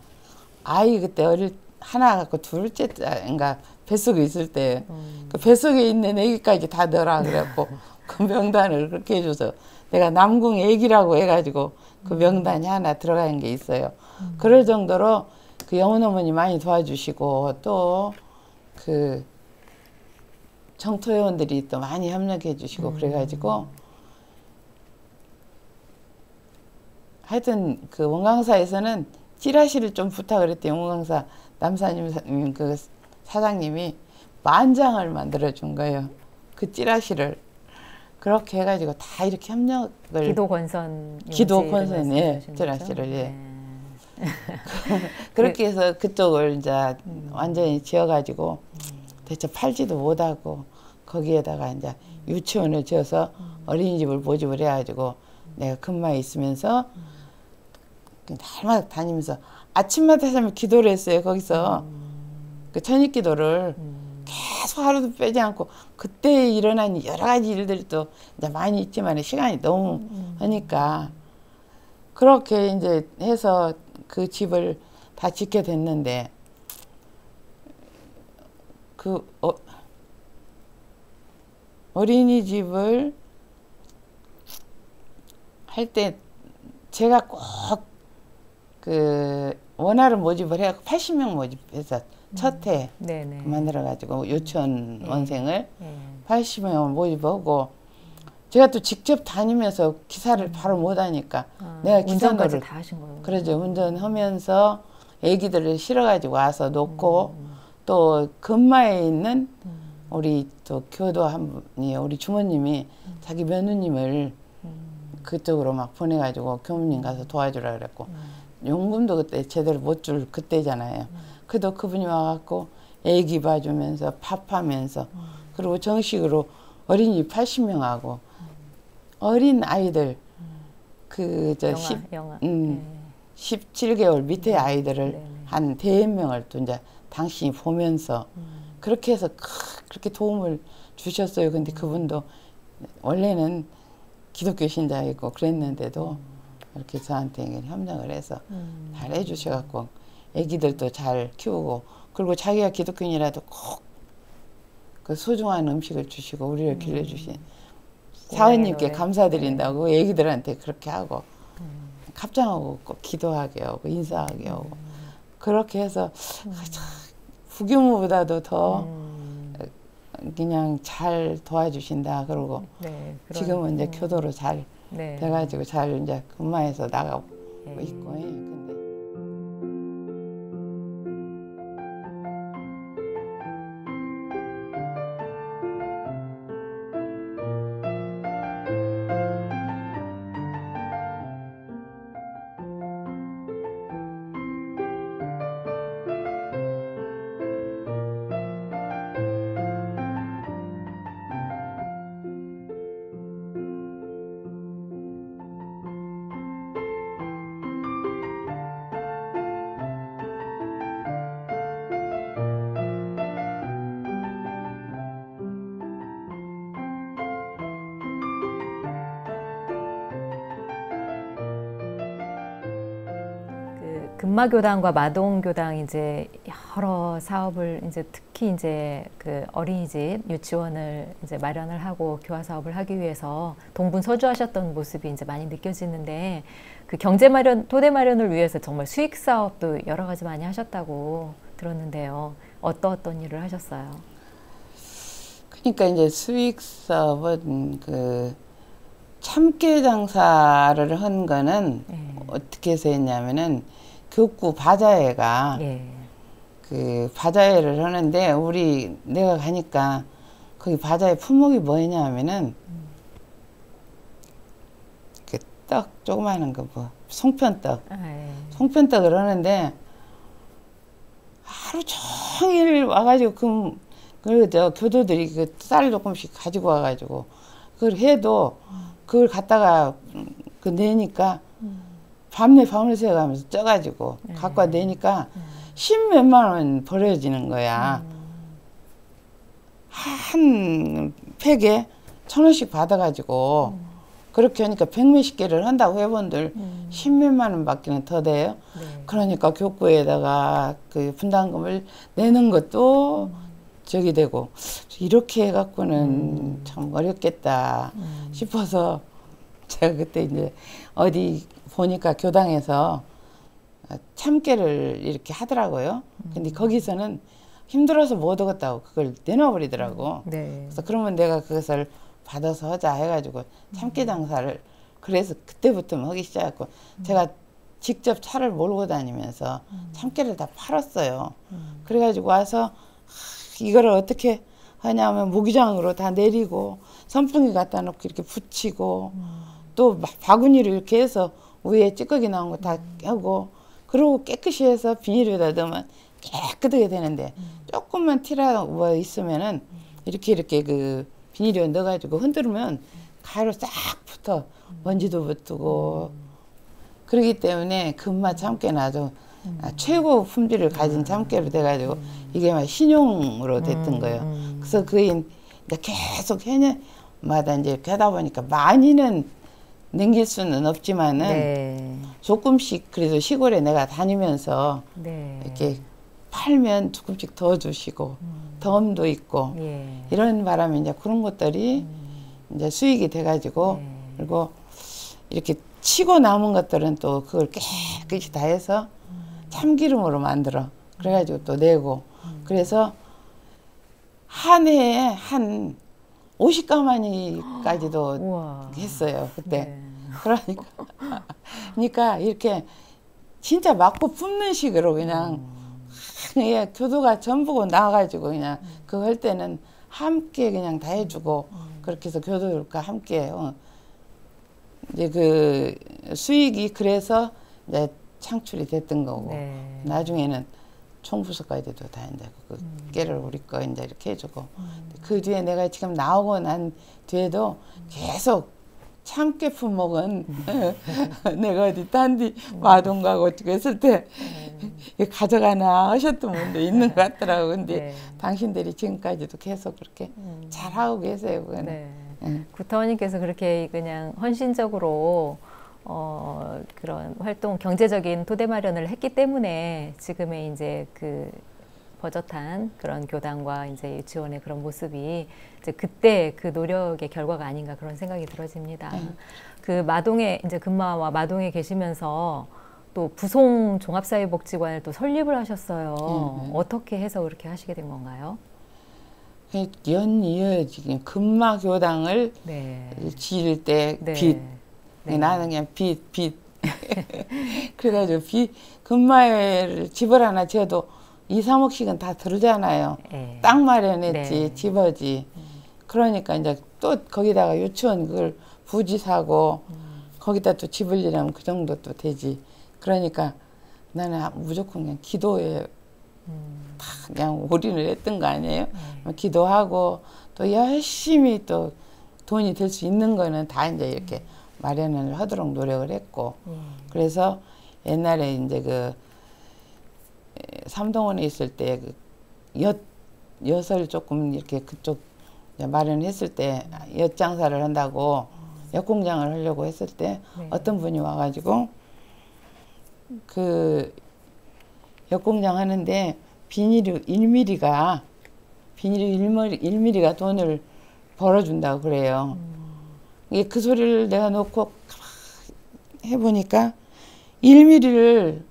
아이 그때 하나 갖고 둘째인가 뱃속에 있을 때 그 뱃속에 있는 애기까지 다 넣어라 그래갖고 그 명단을 그렇게 해줘서 내가 남궁 애기라고 해가지고 그 명단이 하나 들어간 게 있어요. 그럴 정도로 그 영은 어머니 많이 도와주시고 또 그 정토회원들이 또 많이 협력해 주시고 그래가지고 하여튼 그 원광사에서는 찌라시를 좀 부탁을 했더니 원광사 남사님 그 사장님이 만장을 만들어 준 거예요. 그 찌라시를 그렇게 해가지고 다 이렇게 협력을 기도권선 찌라시를 그렇게 해서 그쪽을 이제 완전히 지어가지고 대체 팔지도 못하고 거기에다가 이제 유치원을 지어서 어린이집을 모집을 해가지고 내가 근무에 있으면서 날마다 다니면서 아침마다 하면 기도를 했어요. 거기서 그 저녁 기도를 계속 하루도 빼지 않고 그때 일어난 여러 가지 일들이 또 이제 많이 있지만 시간이 너무 하니까 그렇게 이제 해서 그 집을 다 짓게 됐는데 그 어린이집을 할 때 제가 꼭 그 원화를 모집을 해서 80명 모집해서 첫 해 만들어가지고 유치원 원생을 80명을 모집하고 제가 또 직접 다니면서 기사를 바로 못하니까 내가 운전까지 다 하신 거예요. 그러죠. 운전하면서 애기들을 실어가지고 와서 놓고 또 근마에 있는 우리 또 교도 한 분이 우리 주모님이 자기 며느님을 그쪽으로 막 보내가지고 교무님 가서 도와주라 그랬고 용금도 그때 제대로 못 줄 그때잖아요. 그래도 그분이 와갖고 애기 봐주면서 밥하면서 그리고 정식으로 어린이 80명하고 어린 아이들 그 저 17개월 밑에 아이들을 한 대여 명을 또 이제 당신이 보면서 그렇게 해서 그렇게 도움을 주셨어요. 근데 그분도 원래는 기독교 신자이고 그랬는데도 이렇게 저한테 협력을 해서 잘 해주셔갖고 애기들도 잘 키우고 그리고 자기가 기독교인이라도 꼭 그 소중한 음식을 주시고 우리를 길러주신 사원님께 감사드린다고 애기들한테 그렇게 하고 갑장하고 꼭 기도하게 하고 인사하게 하고 그렇게 해서 부교무보다도 더 그냥 잘 도와주신다 그러고 지금은 이제 교도로 잘 돼가지고 잘 이제 근무해서 나가고 있고 근데 금마교당과 마동교당 이제 여러 사업을 이제 특히 이제 그 어린이집 유치원을 이제 마련을 하고 교화 사업을 하기 위해서 동분서주하셨던 모습이 이제 많이 느껴지는데 그 경제 마련 토대 마련을 위해서 정말 수익 사업도 여러 가지 많이 하셨다고 들었는데요. 어떤 일을 하셨어요? 그러니까 이제 수익 사업은 그 참깨 장사를 한 거는 어떻게 해서 했냐면은 교구 바자회가 그 바자회를 하는데 내가 가니까 거기 바자회 품목이 뭐냐면은 그 떡 조그마한 거 뭐 송편떡 송편떡을 하는데 하루 종일 와가지고 그리고 저 교도들이 그 쌀 조금씩 가지고 와가지고 그걸 해도 그걸 갖다가 그 내니까 밤을 새가면서 쪄가지고 갖고 와 내니까 10몇만 원 벌어지는 거야. 한 팩에 1,000원씩 받아가지고 그렇게 하니까 100몇십 개를 한다고 회원들 10몇만 원밖에 더 돼요. 그러니까 교구에다가 그 분담금을 내는 것도 저기 되고 이렇게 해갖고는 참 어렵겠다 싶어서 제가 그때 이제 어디 보니까 교당에서 참깨를 이렇게 하더라고요. 근데 거기서는 힘들어서 못 오겠다고 그걸 내놔버리더라고. 그래서 그러면 내가 그것을 받아서 하자 해가지고 참깨 장사를 그래서 그때부터 하기 시작했고 제가 직접 차를 몰고 다니면서 참깨를 다 팔았어요. 그래가지고 와서 이거를 어떻게 하냐면 모기장으로 다 내리고 선풍기 갖다 놓고 이렇게 붙이고 또 바구니를 이렇게 해서 위에 찌꺼기 나온 거 다 하고 그리고 깨끗이 해서 비닐에다 넣으면 깨끗하게 되는데 조금만 티라고 있으면은 이렇게 그 비닐에 넣어가지고 흔들면 가루 싹 붙어 먼지도 붙고 그렇기 때문에 금마 참깨는 아주 최고 품질을 가진 참깨로 돼가지고 이게 막 신용으로 됐던 거예요. 그래서 그게 계속 해년마다 이제 하다 보니까 많이는 남길 수는 없지만은 네. 조금씩 그래도 시골에 내가 다니면서 네. 이렇게 팔면 조금씩 더 주시고 덤도 있고 예. 이런 바람에 이제 그런 것들이 이제 수익이 돼가지고 네. 그리고 이렇게 치고 남은 것들은 또 그걸 깨끗이 다 해서 참기름으로 만들어 그래가지고 또 내고 그래서 한 해에 한 50가마니까지도 우와. 했어요 그때. 네. 그러니까 이렇게 진짜 맞고 품는 식으로 그냥 예, 교도가 전부고 나와가지고 그냥 그거 할 때는 함께 그냥 다 해주고 그렇게 해서 교도들과 함께 이제 그 수익이 그래서 이제 창출이 됐던 거고 네. 나중에는 총부서까지도 다 이제 그 깨를 우리 거 이제 이렇게 해주고 그 뒤에 내가 지금 나오고 난 뒤에도 계속 참깨 품목은 내가 어디 딴데 마동 가고 어떻게 했을 때 가져가나 하셨던 분도 있는 것 같더라고. 근데 네. 당신들이 지금까지도 계속 그렇게 잘하고 계세요. 그거는. 네. 구타원님께서 그렇게 그냥 헌신적으로 그런 활동, 경제적인 토대 마련을 했기 때문에 지금의 이제 그 버젓한 그런 교당과 이제 유치원의 그런 모습이 이제 그때 그 노력의 결과가 아닌가 그런 생각이 들어집니다. 그 마동에 이제 금마와 마동에 계시면서 또 부송 종합사회복지관을 또 설립을 하셨어요. 어떻게 해서 그렇게 하시게 된 건가요? 연이어 지금 금마 교당을 네. 지을 때 네. 빚 네. 나는 그냥 빚 그래가지고 금마를 집을 하나 지어도 2, 3억씩은 다 들잖아요. 네. 땅 마련했지, 네. 집어지. 그러니까 이제 또 거기다가 유치원 그걸 부지 사고 거기다 또 집을 일하면 그 정도 또 되지. 그러니까 나는 무조건 그냥 기도에 다 그냥 올인을 했던 거 아니에요? 기도하고 또 열심히 또 돈이 될 수 있는 거는 다 이제 이렇게 마련을 하도록 노력을 했고 그래서 옛날에 이제 그 삼동원에 있을 때 그 엿을 조금 이렇게 그쪽 마련했을 때 엿장사를 한다고 엿공장을 하려고 했을 때 네. 어떤 분이 와가지고 그 엿공장 하는데 비닐이 1mm가 돈을 벌어준다고 그래요. 이게 그 소리를 내가 놓고 해보니까 1mm를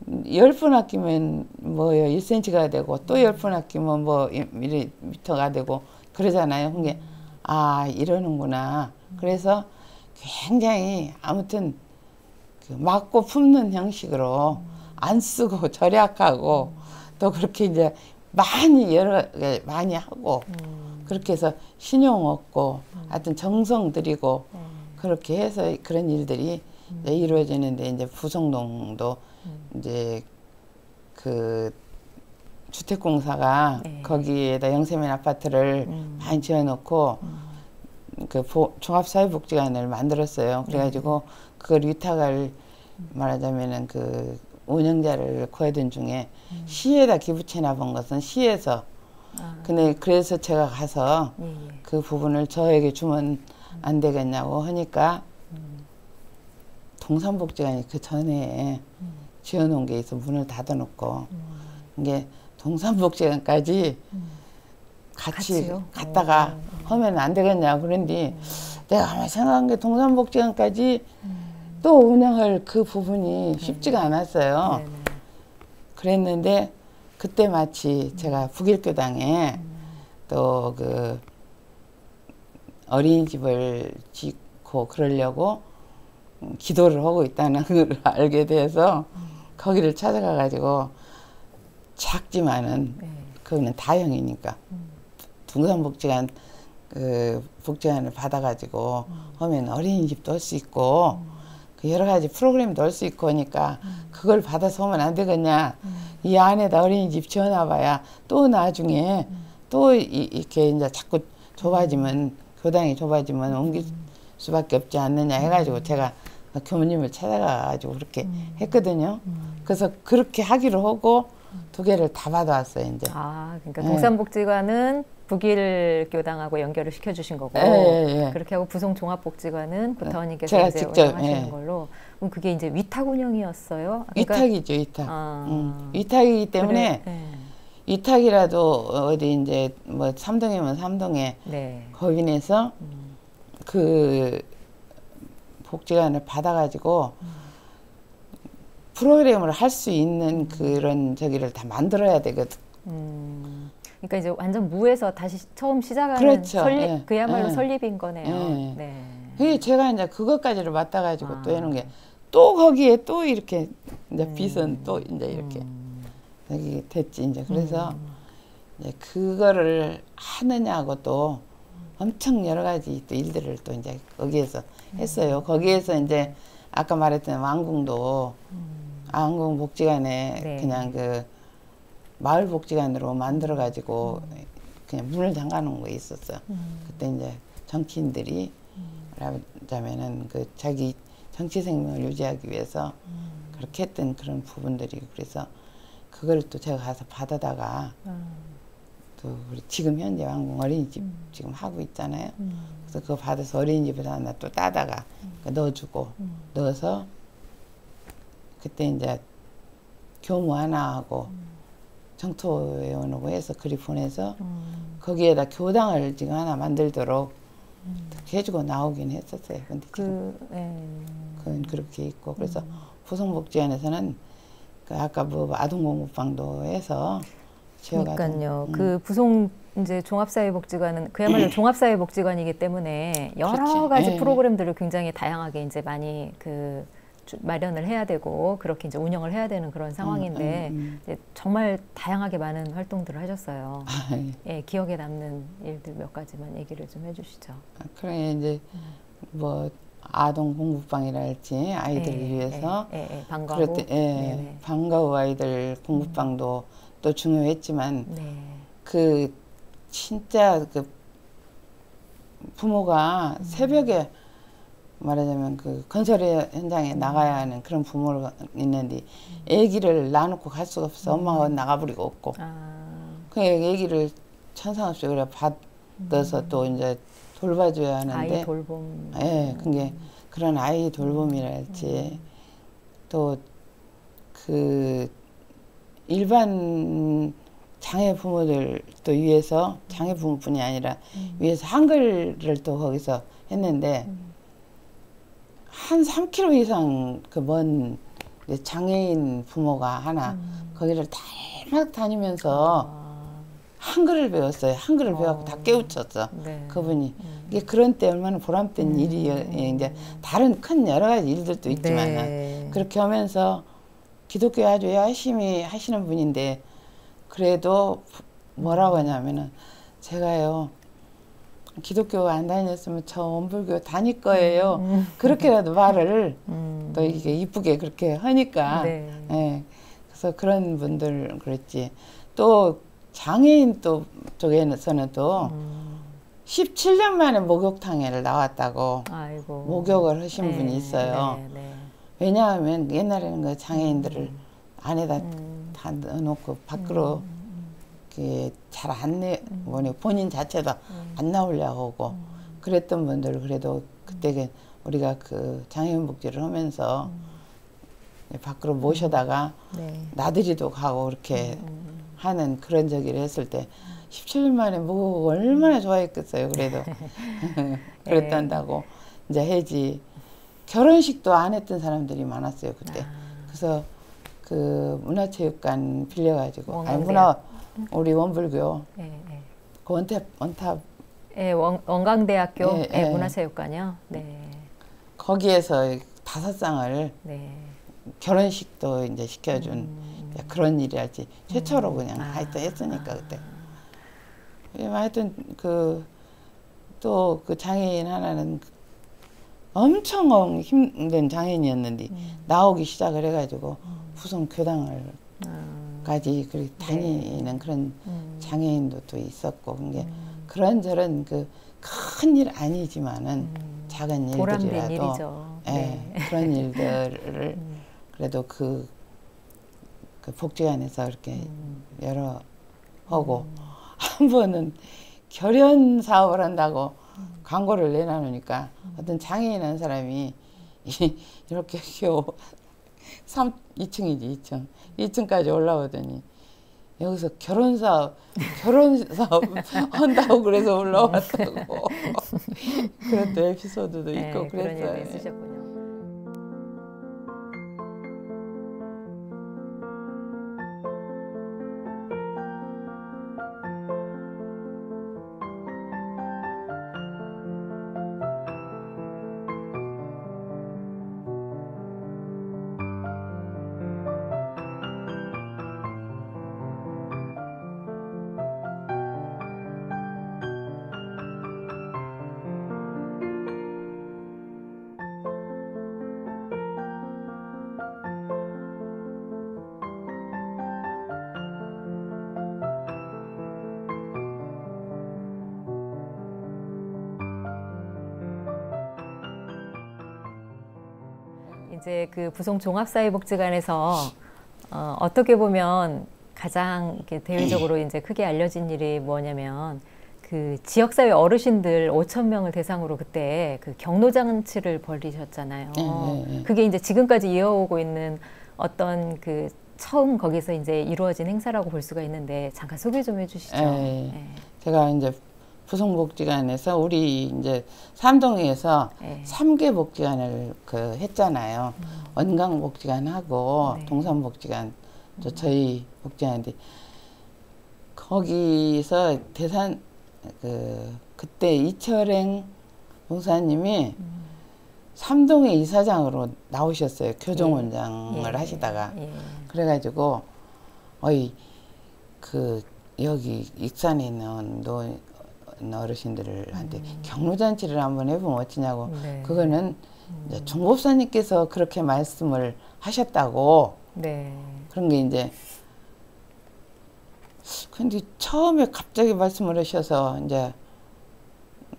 10분 아끼면 뭐요 1cm가 되고 또 10분 아끼면 뭐 1mm가 되고 그러잖아요. 그게 아 이러는구나. 그래서 굉장히 아무튼 그 맞고 품는 형식으로 안 쓰고 절약하고 또 그렇게 이제 많이 여러 개 많이 하고 그렇게 해서 신용 얻고 하여튼 정성 들이고 그렇게 해서 그런 일들이 이제 이루어지는데 이제 부성동도 이제 그 주택공사가 네. 거기에다 영세면 아파트를 많이 지어놓고 그 종합사회복지관을 만들었어요. 그래가지고 그걸 위탁을 말하자면은 그 운영자를 구하던 중에 시에다 기부채나 본 것은 시에서 근데 그래서 제가 가서 그 부분을 저에게 주면 안 되겠냐고 하니까 동산복지관이 그 전에 지어놓은 게 있어 문을 닫아놓고 이게 동산복지관까지 같이 갔다가 하면 안 되겠냐 그런데 내가 아마 생각한 게 동산복지관까지 또 운영할 그 부분이 쉽지가 않았어요. 그랬는데 그때 마치 제가 북일교당에 또 그 어린이집을 짓고 그러려고 기도를 하고 있다는 걸 알게 돼서 거기를 찾아가 가지고 작지만은 그거는 다형이니까 동산복지관 그 복지관을 받아가지고 하면 어린이집도 할 수 있고 여러 가지 프로그램도 할 수 있고 하니까 그걸 받아서 오면 안 되겠냐. 이 안에다 어린이집 지어놔봐야 또 나중에 또 이렇게 이제 자꾸 좁아지면 교당이 좁아지면 옮길 수밖에 없지 않느냐 해가지고 제가 교무님을 찾아가가지고 그렇게 했거든요. 그래서 그렇게 하기로 하고 2개를 다 받아왔어요 이제. 아, 그러니까 동산복지관은 북일교당하고 연결을 시켜주신 거고, 그렇게 하고 부송종합복지관은 구타원님께서 제가 이제 직접 운영하시는 걸로. 그럼 그게 이제 위탁 운영이었어요? 그러니까, 위탁이죠, 위탁. 위탁이기 때문에 위탁이라도 어디 이제 뭐 3동이면 3동에 법인에서 그 복지관을 받아가지고 프로그램을 할 수 있는 그런 저기를 다 만들어야 되거든. 그러니까 이제 완전 무에서 다시 처음 시작하는 그렇죠. 설립, 그야말로 설립인 거네요. 그게 제가 이제 그것까지를 맡아가지고 또 해놓은 게 또 거기에 또 이렇게 이제 빚은 또 이제 이렇게 여기 됐지 이제. 그래서 이제 그거를 하느냐고 또 엄청 여러 가지 또 일들을 또 이제 거기에서 했어요. 거기에서 이제 아까 말했던 왕궁도 왕궁 복지관에 그냥 그 마을 복지관으로 만들어 가지고 그냥 문을 잠가 놓은 거 있었어. 그때 이제 정치인들이 말하자면은 그 자기 정치 생명을 유지하기 위해서 그렇게 했던 그런 부분들이, 그래서 그걸 또 제가 가서 받아다가 또 우리 지금 현재 왕궁 어린이집 지금 하고 있잖아요. 그래서 그거 받아서 어린이집에서 하나 또 따다가 넣어주고 넣어서 그때 이제 교무 하나 하고 정토회원하고 해서 그리 보내서 거기에다 교당을 지금 하나 만들도록 그렇게 해주고 나오긴 했었어요. 근데 지금 그건 그렇게 있고, 그래서 부송복지관에서는 그 아까 뭐 아동공부방도 해서 그러니까요. 그 부송 이제 종합사회복지관은 그야말로 종합사회복지관이기 때문에 여러 가지 프로그램들을 굉장히 다양하게 이제 많이 그 마련을 해야 되고 그렇게 이제 운영을 해야 되는 그런 상황인데 이제 정말 다양하게 많은 활동들을 하셨어요. 예, 기억에 남는 일들 몇 가지만 얘기를 좀 해주시죠. 그래 이제 뭐 아동 공부방이랄지 아이들을 위해서 방과 후 방과 후 아이들 공부방도 또 중요했지만 그 진짜 그 부모가 새벽에 말하자면 그 건설 현장에 나가야 하는 그런 부모가 있는데 애기를 놔놓고 갈 수가 없어. 엄마가 나가버리고 없고. 그 애기를 천상없이 그래 받아서 또 이제 돌봐줘야 하는데. 아이 돌봄. 그게 그런 아이 돌봄이랄지 또 그 일반 장애 부모들도 위해서 장애 부모뿐이 아니라 위해서 한글을 또 거기서 했는데 한 3km 이상 그 먼 장애인 부모가 하나 거기를 달막 다니면서 한글을 배웠어요. 한글을 배워서 다 깨우쳤어. 그분이. 이게 그런 때 얼마나 보람된 일이 이제 다른 큰 여러 가지 일들도 있지만 그렇게 하면서 기독교 아주 열심히 하시는 분인데 그래도 뭐라고 하냐면은 제가요 기독교 안 다녔으면 저 원불교 다닐 거예요. 그렇게라도 말을 또 이게 이쁘게 그렇게 하니까. 그래서 그런 분들 그랬지. 또 장애인 또 쪽에서는 또 17년 만에 목욕탕에를 나왔다고 목욕을 하신 분이 있어요. 왜냐하면 옛날에는 그 장애인들을 안에다 다 넣어놓고 밖으로 잘 안 본인 자체도 안 나오려고 하고 그랬던 분들, 그래도 그때 우리가 그 장애인 복지를 하면서 밖으로 모셔다가 나들이도 가고 그렇게 하는 그런 저기를 했을 때 17년 만에 뭐 얼마나 좋아했겠어요. 그래도 그랬단다고 이제 해지. 결혼식도 안 했던 사람들이 많았어요 그때. 그래서 그 문화체육관 빌려가지고 우리 원불교 그 원탑 원광대학교 문화체육관이요. 거기에서 5쌍을 결혼식도 이제 시켜준 그런 일이랄지 최초로 그냥 하여튼 했으니까 그때. 하여튼 그 또 그 장애인 하나는 엄청 힘든 장애인이었는데 나오기 시작을 해가지고 부성 교당을 까지 그렇게 다니는 그런 장애인도 또 있었고 그게 그런저런 그 큰 일 아니지만은 작은 보람된 일들이라도 일이죠. 예, 그런 일들을 그래도 그 복지관에서 이렇게 여러 하고 한 번은 결연 사업을 한다고 광고를 내놔놓으니까 어떤 장애인 한 사람이 이렇게 겨우 2층이지 2층까지 올라오더니 여기서 결혼 사업 한다고 그래서 올라왔다고 그런 또 에피소드도 네, 있고 그런 그랬어요. 일도 있으셨군요. 이제 그 부송 종합사회복지관에서 어떻게 보면 가장 이렇게 대외적으로 이제 크게 알려진 일이 뭐냐면 그 지역사회 어르신들 5천 명을 대상으로 그때 그 경로장치를 벌이셨잖아요. 그게 이제 지금까지 이어오고 있는 어떤 그 처음 거기서 이제 이루어진 행사라고 볼 수가 있는데 잠깐 소개 좀 해주시죠. 네. 제가 이제 부송복지관에서 우리 이제 삼동에서 3개 복지관을 했잖아요. 원광복지관하고 동산복지관, 또 저희 복지관인데 거기서 그때 이철행 봉사님이 삼동의 이사장으로 나오셨어요. 교정원장을 하시다가 그래가지고 여기 익산에 있는 어르신들한테 경로잔치를 한번 해보면 어찌냐고. 그거는 이제 종법사님께서 그렇게 말씀을 하셨다고. 그런 게 이제 근데 처음에 갑자기 말씀을 하셔서 이제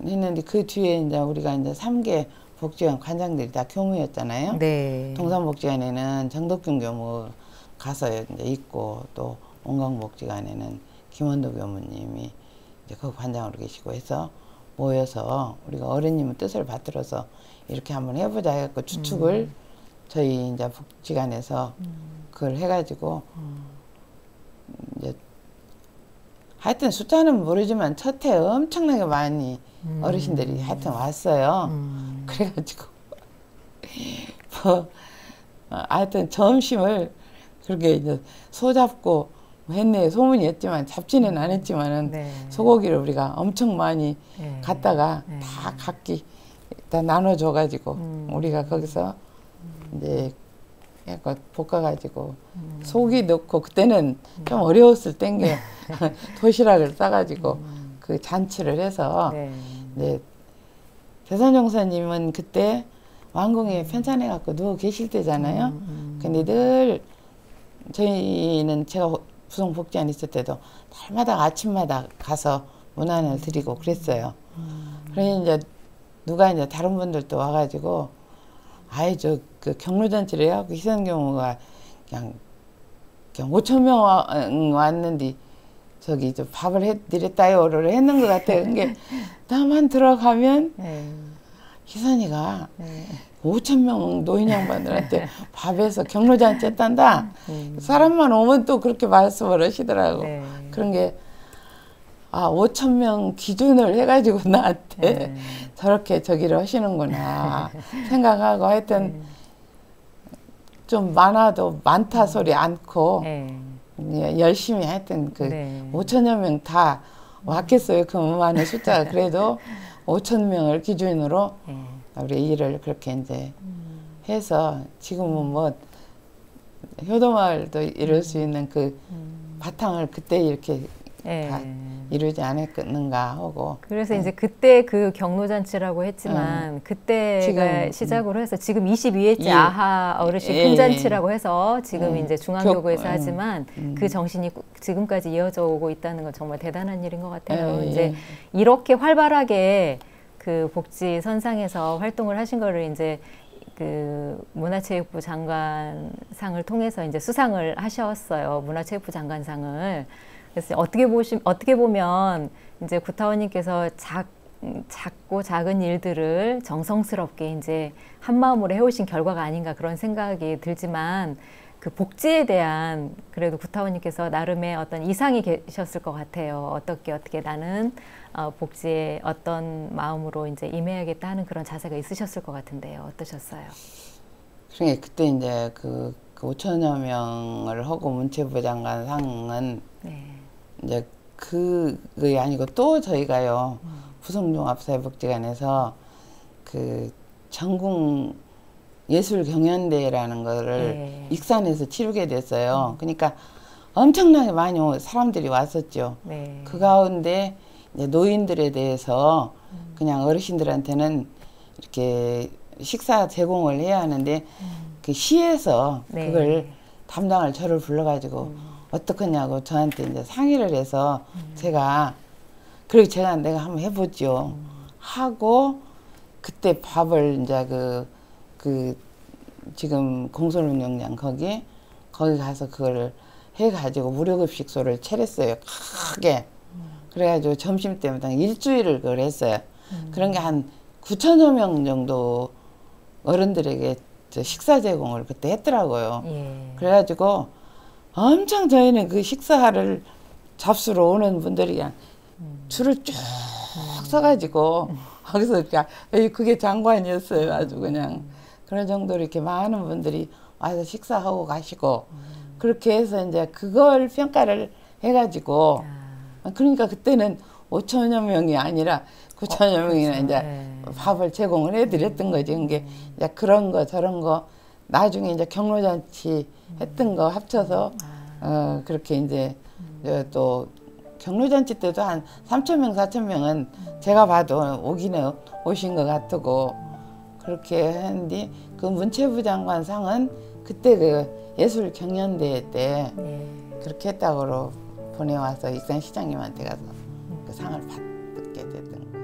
했는데 그 뒤에 이제 우리가 이제 3개 복지관 관장들이 다 교무였잖아요. 동산복지관에는 정덕균 교무 가서 이제 있고 또 원광복지관에는 김원도 교무님이 이제 그 관장으로 계시고 해서 모여서 우리가 어른님의 뜻을 받들어서 이렇게 한번 해보자 해갖고 주축을 저희 이제 복지관에서 그걸 해가지고 이제 하여튼 숫자는 모르지만 첫 해 엄청나게 많이 어르신들이 하여튼 왔어요. 그래가지고 하여튼 점심을 그렇게 이제 소잡고 했네. 소문이 했지만 잡지는 안 했지만은 소고기를 우리가 엄청 많이 갖다가 다 각기 다 나눠줘가지고 우리가 거기서 이제 약간 볶아가지고 소고기 넣고 그때는 좀 어려웠을 땐게 도시락을 싸가지고 그 잔치를 해서 네. 대선종사님은 그때 왕궁에 편찬해갖고 누워 계실 때잖아요. 근데 늘 저희는 제가 부송복지관 있을 때도 날마다 아침마다 가서 문안을 드리고 그랬어요. 그러니 이제 누가 이제 다른 분들도 와가지고 아이 그 경로잔치를 해갖고 희생 경우가 그냥 5천 명 왔는데 저기 저 밥을 해드렸다요를 했는 것 같아요. 그게 나만 들어가면 희선이가 5천 명 노인 양반들한테 밥에서 경로잔치 했단다. 사람만 오면 또 그렇게 말씀을 하시더라고. 그런 게 5천 명 기준을 해가지고 나한테 저렇게 저기를 하시는구나 생각하고 하여튼 좀 많아도 많다 소리 않고 열심히 하여튼 5천여 명 다 왔겠어요. 그 많은 숫자가. 그래도 5천 명을 기준으로 우리 일을 그렇게 이제 해서 지금은 뭐 효도마을도 이룰 수 있는 그 바탕을 그때 이렇게 예. 다 이루지 않았는가 하고. 그래서 이제 그때 그 경로잔치라고 했지만 그때가 지금, 시작으로 해서 지금 22회째 예. 아하 어르신 예. 큰잔치라고 해서 지금 이제 중앙교구에서 교- 하지만 그 정신이 지금까지 이어져 오고 있다는 건 정말 대단한 일인 것 같아요. 예. 이제 이렇게 활발하게 그 복지 선상에서 활동을 하신 거를 이제 그 문화체육부 장관상을 통해서 이제 수상을 하셨어요. 문화체육부 장관상을. 그래서 어떻게 보면 이제 구타원님께서 작고 작은 일들을 정성스럽게 이제 한 마음으로 해오신 결과가 아닌가 그런 생각이 들지만 그 복지에 대한 그래도 구타원님께서 나름의 어떤 이상이 계셨을 것 같아요. 어떻게 나는 복지에 어떤 마음으로 이제 임해야겠다 하는 그런 자세가 있으셨을 것 같은데요. 어떠셨어요? 그러니까 그때 이제 그 5천여 명을 하고 문체부 장관 상은 네. 이제 그게 아니고 또 저희가요 부성종합사회복지관에서 그 전국 예술경연대회라는 거를 네. 익산에서 치르게 됐어요. 그러니까 엄청나게 많이 사람들이 왔었죠. 네. 그 가운데 이제 노인들에 대해서 그냥 어르신들한테는 이렇게 식사 제공을 해야 하는데 그 시에서 네. 그걸 담당을 저를 불러가지고 어떡하냐고 저한테 이제 상의를 해서 제가 그리고 내가 한번 해보죠 하고 그때 밥을 이제 그 지금 공설운영장 거기 가서 그걸 해가지고 무료급식소를 차렸어요. 크게. 그래가지고 점심때마다 일주일을 그걸 했어요. 그런 게 한 9천여 명 정도 어른들에게 저 식사 제공을 그때 했더라고요. 예. 그래가지고 엄청 저희는 그 식사를 잡수러 오는 분들이 그냥 줄을 쭉 서가지고 거기서 그게 장관이었어요. 아주 그냥 그런 정도로 이렇게 많은 분들이 와서 식사하고 가시고 그렇게 해서 이제 그걸 평가를 해가지고 그러니까 그때는 5천여 명이 아니라 9천여 명이나 그렇죠. 이제 네. 밥을 제공을 해드렸던 거지. 그게 이제 그런 거 저런 거 나중에 이제 경로잔치 했던 거 합쳐서 그렇게 이제 또 경로잔치 때도 한 3천 명, 4천 명은 제가 봐도 오신 것 같고 그렇게 했는데 그 문체부 장관 상은 그때 그 예술 경연대회 때 그렇게 했다고 보내와서 익산시장님한테 가서 그 상을 받게 됐던 거예요.